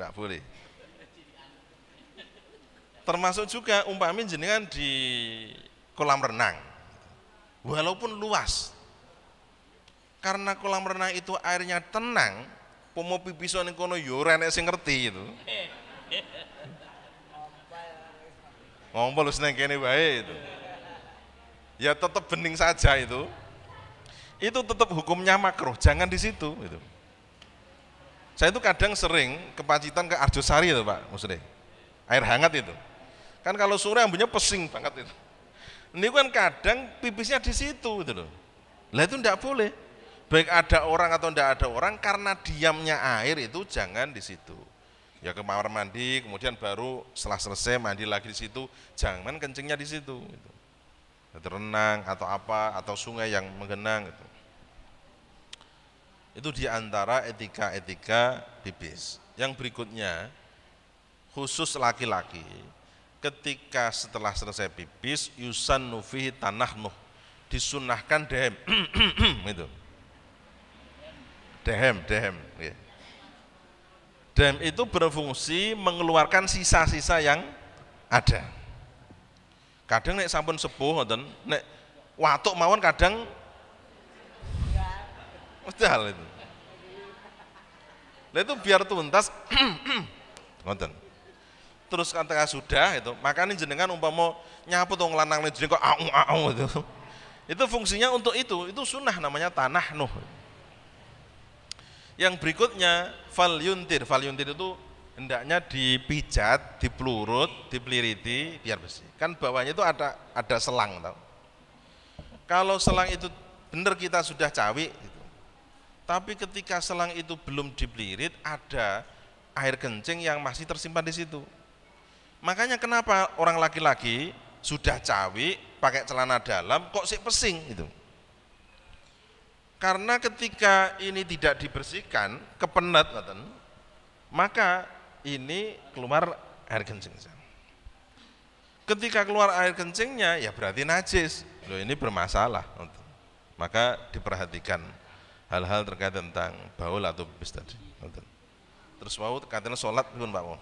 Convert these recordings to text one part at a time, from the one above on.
nggak boleh. Termasuk juga umpamanya jenengan di kolam renang, walaupun luas, karena kolam renang itu airnya tenang, pomo pipiso ning kono yo ora enek sing ngerti itu. Ngompol wis nang kene wae itu. Ya tetap bening saja itu. Itu tetap hukumnya makruh, jangan di situ itu. Saya itu kadang sering ke Pacitan ke Arjosari itu Pak maksudnya. Air hangat itu. Kan kalau sore ambilnya pesing banget itu. Ini kan kadang pipisnya di situ gitu loh. Lah itu enggak boleh. Baik ada orang atau enggak ada orang, karena diamnya air itu jangan di situ. Ya ke kamar mandi, kemudian baru setelah selesai mandi lagi di situ, jangan kencingnya di situ gitu. Renang atau apa, atau sungai yang menggenang gitu. Itu diantara etika-etika pipis. Yang berikutnya, khusus laki-laki, ketika setelah selesai pipis, yusannu fihi tanahnuh, disunahkan dehem. Itu. Dehem. Ya. Dehem itu berfungsi mengeluarkan sisa-sisa yang ada. Kadang nek sampun sepuh ngoten, nek watuk mawon kadang mesti hal itu. Lah itu biar tuntas ngoten. Terus ketika sudah itu, makanya jenengan umpama nyapu tong lanang jeneng kok au itu. Itu fungsinya untuk itu sunnah namanya tanah nuh. Yang berikutnya fal yuntir itu hendaknya dipijat, dipelurut, dipeliriti biar bersih. Kan bawahnya itu ada selang tahu. Kalau selang itu benar kita sudah cawik gitu. Tapi ketika selang itu belum dipelirit, ada air kencing yang masih tersimpan di situ. Makanya kenapa orang laki-laki sudah cawik pakai celana dalam kok sih pesing itu? Karena ketika ini tidak dibersihkan, kepenet, maka ini keluar air kencing. Ketika keluar air kencingnya, ya berarti najis. Loh ini bermasalah. Maka diperhatikan hal-hal terkait tentang baul atau pipis tadi. Terus mau katanya sholat pun Pak Mo.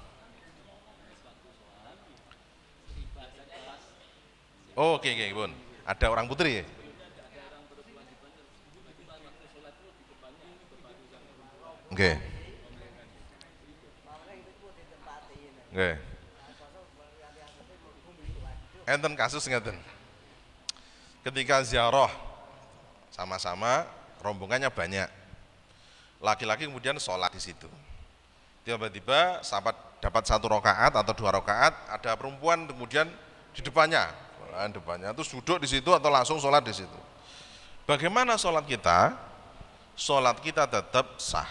Oh, oke, Bun. Ada orang putri ya? Oke. Oke. Enten kasus ngeten. Ketika ziarah sama-sama rombongannya banyak. Laki-laki kemudian sholat di situ. Tiba-tiba sahabat dapat 1 rakaat atau 2 rakaat, ada perempuan kemudian di depannya terus duduk di situ atau langsung sholat di situ. Bagaimana sholat kita? Sholat kita tetap sah.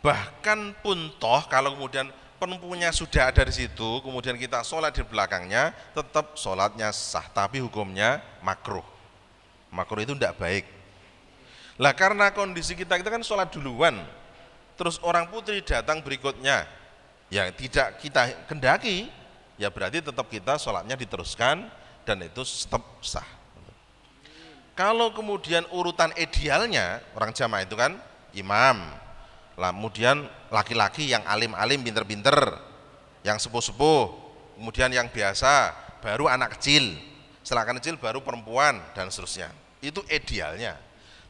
Bahkan pun toh kalau kemudian perempuannya sudah ada di situ, kemudian kita sholat di belakangnya, tetap sholatnya sah, tapi hukumnya makruh. Makruh itu tidak baik. Lah karena kondisi kita kan sholat duluan, terus orang putri datang berikutnya, yang tidak kita kendaki, ya berarti tetap kita sholatnya diteruskan dan itu tetap sah. Kalau kemudian urutan idealnya orang jamaah itu kan imam, kemudian laki-laki yang alim-alim, pinter-pinter, yang sepuh-sepuh, kemudian yang biasa, baru anak kecil, setelah anak kecil baru perempuan dan seterusnya. Itu idealnya.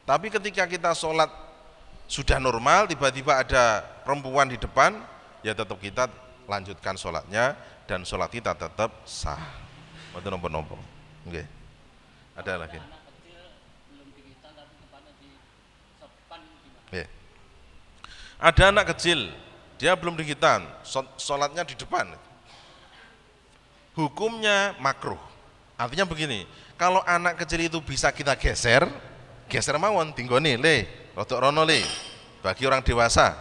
Tapi ketika kita sholat sudah normal, tiba-tiba ada perempuan di depan, ya tetap kita lanjutkan sholatnya dan sholat kita tetap sah. Itu nomor-nomor. Oke. Ada lagi. Yeah. Ada anak kecil, dia belum dihitan, sholatnya di depan. Hukumnya makruh. Artinya begini, kalau anak kecil itu bisa kita geser mawon, tinggoni le, rodok rono le, bagi orang dewasa.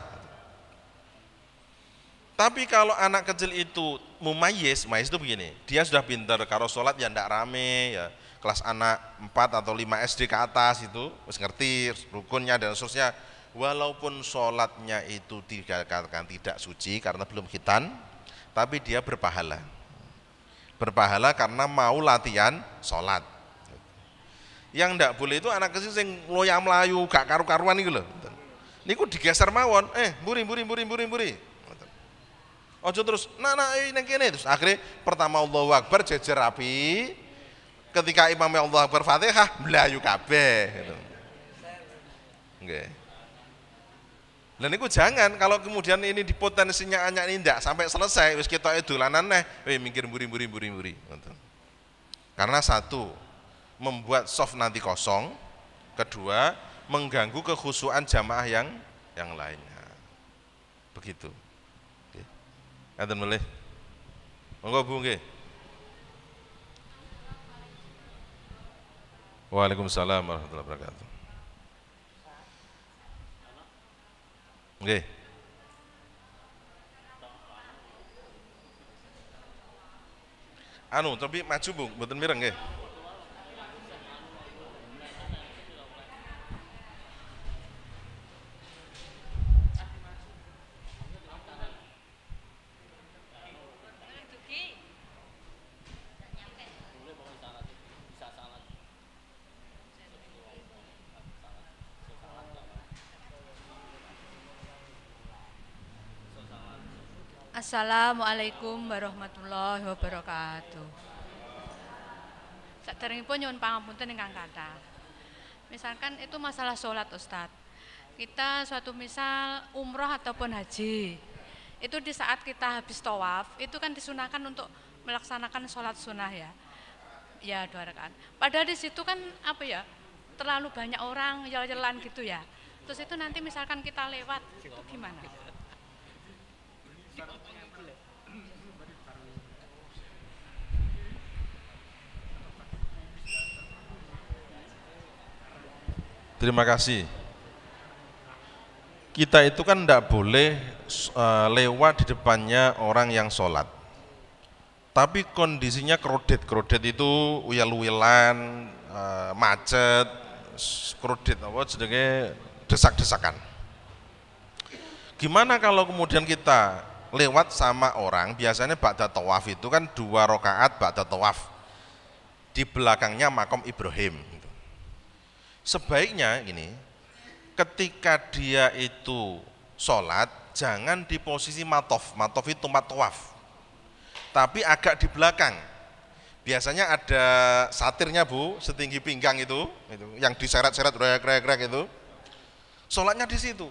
Tapi kalau anak kecil itu mumayyiz itu begini, dia sudah pintar, kalau sholat ya ndak rame, ya kelas anak 4 atau 5 SD ke atas itu, harus ngerti rukunnya dan seterusnya. Walaupun sholatnya itu dikatakan tidak suci karena belum khitan, tapi dia berpahala. Berpahala karena mau latihan sholat. Yang ndak boleh itu anak kecil yang loya melayu, gak karu-karuan itu loh. Niku digeser mawon, mburi. Ojo terus, nah ini kene terus akhirnya pertama Allahu Akbar jejer rapi, ketika imamnya Allahu Akbar Fatihah melayu kabeh gitu. Nggih. Lah niku jangan kalau kemudian ini dipotensinya anyak ini ndak sampai selesai wis ketoke dolanan neh, mikir mburi. Ngoten. Karena satu, membuat soft nanti kosong, kedua, mengganggu kekhusyuan jamaah yang lainnya. Begitu. Ngaten melih. Monggo Bu nggih. Waalaikumsalam warahmatullahi wabarakatuh. Nggih. Anu, tapi maju Bu, mboten mireng nggih. Assalamualaikum warahmatullahi wabarakatuh. Saderengipun nyuwun pangapunten ingkang kathah. Misalkan itu masalah sholat Ustadz. Kita suatu misal umroh ataupun haji. Itu di saat kita habis tawaf, itu kan disunahkan untuk melaksanakan sholat sunnah ya. Ya 2 rakaat. Padahal di situ kan apa ya? Terlalu banyak orang yel-yelan gitu ya. Terus itu nanti misalkan kita lewat, itu gimana? Terima kasih. Kita itu kan tidak boleh lewat di depannya orang yang sholat. Tapi kondisinya krodet itu uyal-uyalan, macet, krodet apa jenenge desak-desakan. Gimana kalau kemudian kita lewat sama orang, biasanya ba'da tawaf itu kan 2 rakaat ba'da tawaf. Di belakangnya makom Ibrahim. Sebaiknya gini, ketika dia itu sholat, jangan di posisi matof itu tempat tawaf, tapi agak di belakang. Biasanya ada satirnya Bu, setinggi pinggang itu yang diseret-seret rek itu, sholatnya di situ.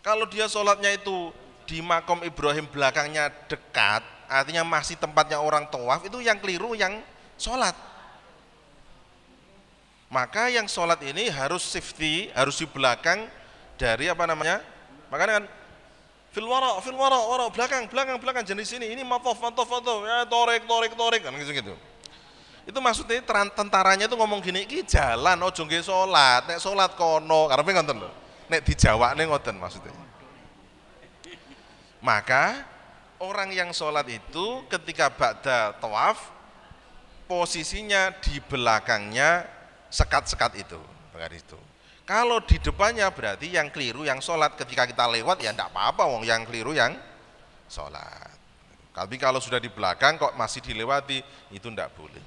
Kalau dia sholatnya itu di makom Ibrahim belakangnya dekat, artinya masih tempatnya orang tawaf, itu yang keliru yang sholat. Maka yang sholat ini harus safety, harus di belakang dari apa namanya? Makanya kan fil wara, belakang jenis ini matof, ya torek kan gitu. Itu maksudnya tentaranya itu ngomong gini, iki jalan ojo nggih sholat, nek sholat kono, karepe ngoten lho. Nek dijawabne ngoten maksudnya. Maka orang yang sholat itu ketika ba'da tawaf posisinya di belakangnya sekat-sekat itu. Kalau di depannya berarti yang keliru yang sholat, ketika kita lewat ya enggak apa-apa, wong yang keliru yang sholat. Tapi kalau sudah di belakang kok masih dilewati, itu enggak boleh.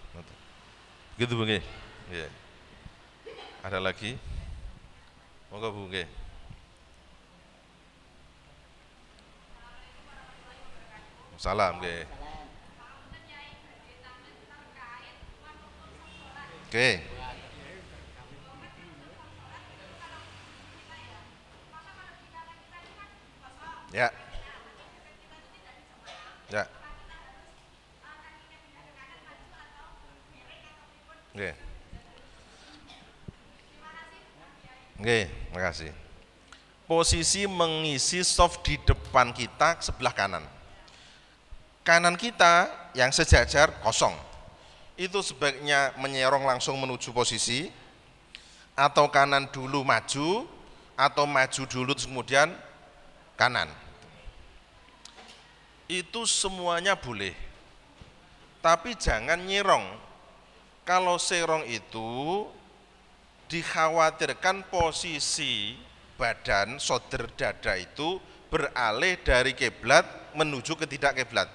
Begitu Bu nggih. Nggih. Ada lagi? Monggo Bu nggih. Salam nggih. Oke. Ya. Ya. Oke. Oke, makasih. Posisi mengisi soft di depan kita sebelah kanan. Kanan kita yang sejajar kosong. Itu sebaiknya menyerong langsung menuju posisi, atau kanan dulu maju, atau maju dulu terus kemudian kanan. Itu semuanya boleh, tapi jangan nyerong. Kalau serong itu dikhawatirkan posisi badan shoder dada itu beralih dari kiblat menuju ke tidak kiblat.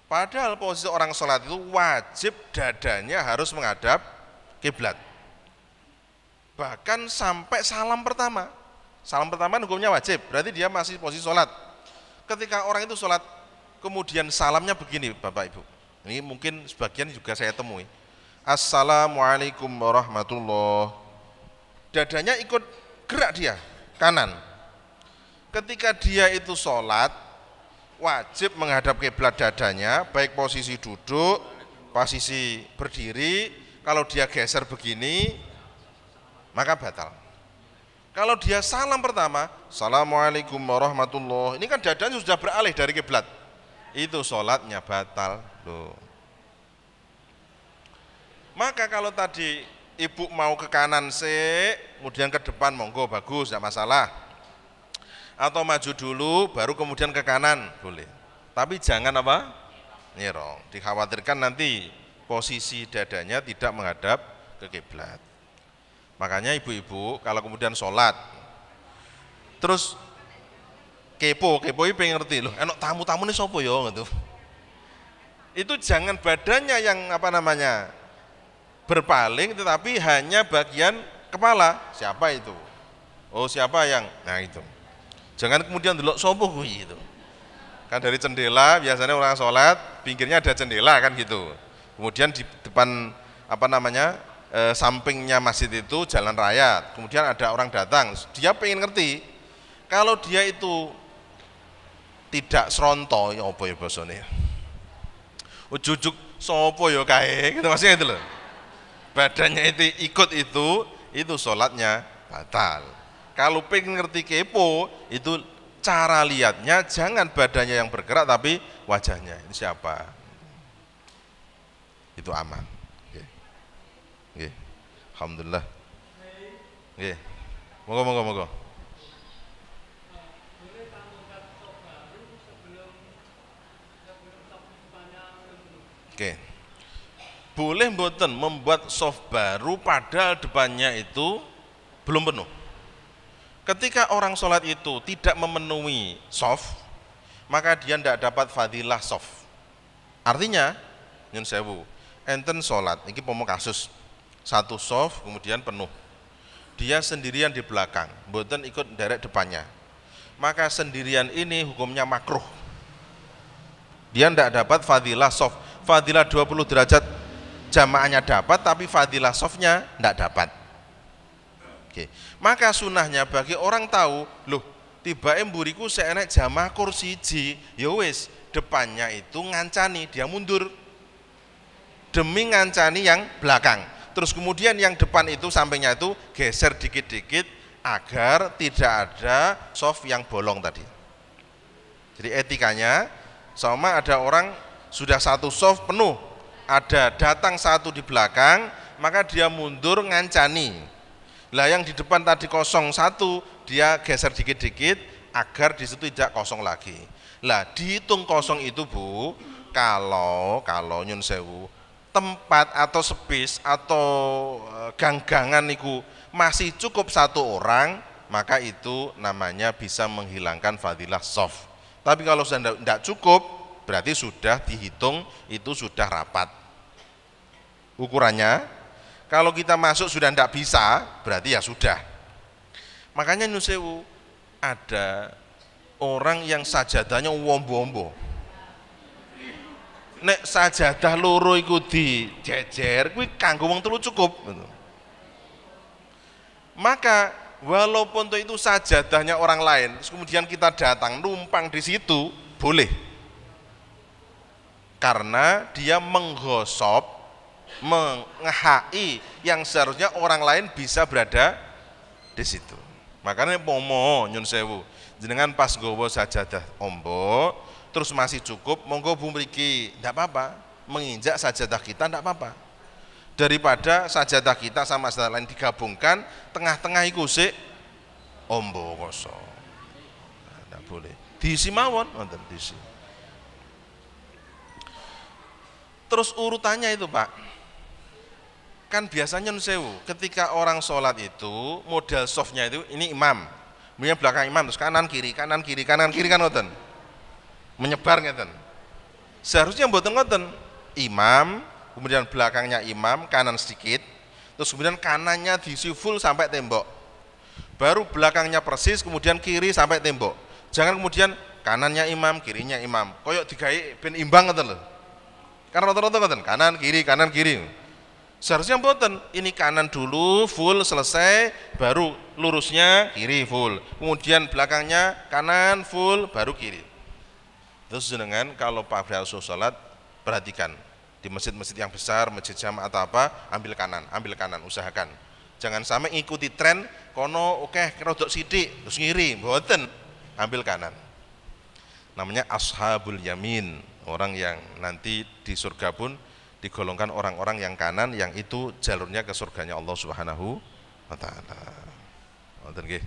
Padahal posisi orang sholat itu wajib dadanya harus menghadap kiblat. Bahkan sampai salam pertama. Salam pertama hukumnya wajib, berarti dia masih posisi sholat. Ketika orang itu sholat, kemudian salamnya begini Bapak Ibu. Ini mungkin sebagian juga saya temui. Assalamualaikum warahmatullahi. Dadanya ikut gerak dia, kanan. Ketika dia itu sholat, wajib menghadap kiblat dadanya, baik posisi duduk, posisi berdiri. Kalau dia geser begini, maka batal. Kalau dia salam pertama, Assalamualaikum warahmatullahi, ini kan dadanya sudah beralih dari kiblat, itu sholatnya batal loh. Maka kalau tadi ibu mau ke kanan kemudian ke depan, monggo bagus, tidak masalah. Atau maju dulu, baru kemudian ke kanan, boleh. Tapi jangan apa? Nyerong. Dikhawatirkan nanti posisi dadanya tidak menghadap ke kiblat. Makanya ibu-ibu kalau kemudian sholat, terus kepo ini pengen ngerti loh, enak tamu-tamu ini sopo yo gitu. Itu jangan badannya yang berpaling, tetapi hanya bagian kepala. Siapa itu? Oh siapa yang? Nah itu. Jangan kemudian delok sopo gitu. Kan dari jendela biasanya orang sholat, pinggirnya ada jendela kan gitu. Kemudian di depan sampingnya masjid itu jalan raya, kemudian ada orang datang, dia pengen ngerti, kalau dia itu tidak seronto, ya apa ya bahasanya, ujuk-ujuk sopo ya kae, gitu maksudnya itu loh, badannya itu ikut itu sholatnya batal. Kalau pengen ngerti kepo, itu cara lihatnya jangan badannya yang bergerak tapi wajahnya, ini siapa, itu aman. Nggih. Alhamdulillah. Nggih. Monggo. Oke. Boleh mboten membuat soft baru padahal depannya itu belum penuh. Ketika orang sholat itu tidak memenuhi soft, maka dia tidak dapat fadilah soft. Artinya, nyun sewu, enten sholat, ini pomo kasus, satu soft kemudian penuh, dia sendirian di belakang, mboten ikut derek depannya, maka sendirian ini hukumnya makruh. Dia tidak dapat fadilah soft, fadilah 20 derajat jamaahnya dapat, tapi fadilah softnya tidak dapat. Oke. Maka sunahnya bagi orang tahu, loh tiba mburiku seenek jamaah kursi ji, ya wis depannya itu ngancani, dia mundur demi ngancani yang belakang. Terus kemudian yang depan itu sampingnya itu geser dikit-dikit agar tidak ada soft yang bolong tadi. Jadi etikanya sama ada orang sudah satu soft penuh, ada datang satu di belakang, maka dia mundur ngancani. Lah yang di depan tadi kosong satu, dia geser dikit-dikit agar di situ tidak kosong lagi. Lah dihitung kosong itu Bu, kalau nyun sewu tempat atau space atau ganggangan itu masih cukup satu orang, maka itu namanya bisa menghilangkan fadilah soft. Tapi kalau sudah tidak cukup, berarti sudah dihitung itu sudah rapat ukurannya. Kalau kita masuk sudah tidak bisa, berarti ya sudah. Makanya nyun sewu ada orang yang sajadahnya wombo-wombo. Nek sajadah loro iku dijejer kuwi kanggo wong telu cukup. Maka walaupun itu sajadahnya orang lain, kemudian kita datang numpang di situ boleh. Karena dia menggosop, menghai yang seharusnya orang lain bisa berada di situ. Makanya pomo nyun sewu, jenengan pas gowo sajadah ombo terus masih cukup, monggo Bu mriki, tidak apa-apa, menginjak sajadah kita tidak apa-apa. Daripada sajadah kita sama sajadah lain digabungkan, tengah-tengah iku sik ombo kosong. Tidak boleh. Diisi mawon, wonten diisi. Terus urutannya itu Pak, kan biasanya sewu, ketika orang sholat itu model softnya itu ini imam, kemudian belakang imam terus kanan kiri kan wonten. Menyebar ngeten. Seharusnya mboten ngoten. Imam, kemudian belakangnya imam, kanan sedikit, terus kemudian kanannya diisi full sampai tembok. baru belakangnya persis, kemudian kiri sampai tembok. Jangan kemudian kanannya imam, kirinya imam. Koyok digawe ben imbang ngoten lho. Kan rata-rata ngoten, kanan kiri. Seharusnya mboten, ini kanan dulu full selesai, baru lurusnya kiri full. Kemudian belakangnya kanan full, baru kiri. Terus jenengan kalau pada sholat perhatikan di masjid-masjid yang besar, masjid jamaah atau apa, ambil kanan, usahakan. Jangan sampai ikuti tren kono oke rodok sidik terus ngiri, mboten, ambil kanan. Namanya ashabul yamin, orang yang nanti di surga pun digolongkan orang-orang yang kanan, yang itu jalurnya ke surganya Allah Subhanahu wa taala. Ngoten nggih.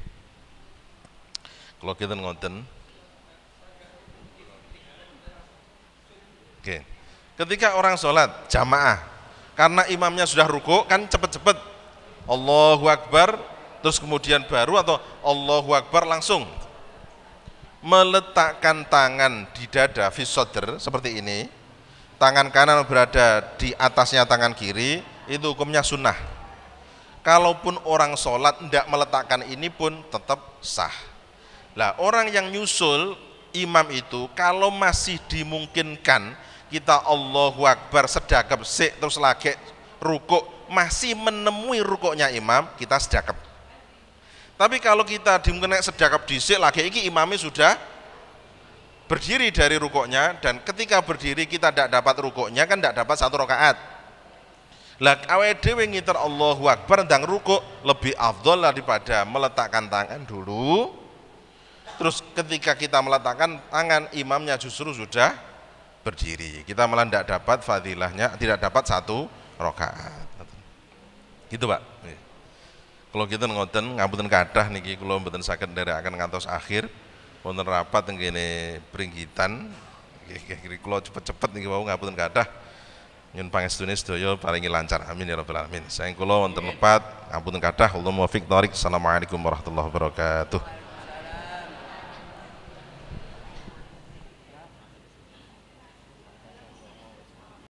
Kalau kita ngoten. Oke. Ketika orang sholat jamaah, karena imamnya sudah rukuk kan cepet-cepet Allahu Akbar, terus kemudian baru atau Allahu Akbar langsung meletakkan tangan di dada fi sodr seperti ini, tangan kanan berada di atasnya tangan kiri, itu hukumnya sunnah. Kalaupun orang sholat tidak meletakkan ini pun tetap sah. Lah orang yang nyusul imam itu kalau masih dimungkinkan kita Allahu Akbar sedakep sik terus lagi rukuk, masih menemui rukuknya imam, kita sedakep. Tapi kalau kita dimungkinkan sedakep dhisik lagi iki imamnya sudah berdiri dari rukuknya, dan ketika berdiri kita tidak dapat rukuknya kan tidak dapat satu rakaat. Lah awake dhewe ngiter Allahu Akbar ndang rukuk lebih afdol daripada meletakkan tangan dulu. Terus ketika kita meletakkan tangan, imamnya justru sudah berdiri, kita malah tidak dapat fadilahnya, tidak dapat satu rakaat. Gitu Pak. Kalau kita ngoten ngapunten kathah niki kula mboten saged nderekaken ngantos akhir, wonten rapat teng kene Pringgitan. Nggih kula cepet-cepet niki wau ngapunten kathah. Nyuwun pangestune sedaya paringi lancar, amin ya rabbal alamin. Saeng kula wonten lepat ngapunten kathah, Allah muwaffiq thoriq. Assalamualaikum warahmatullahi wabarakatuh.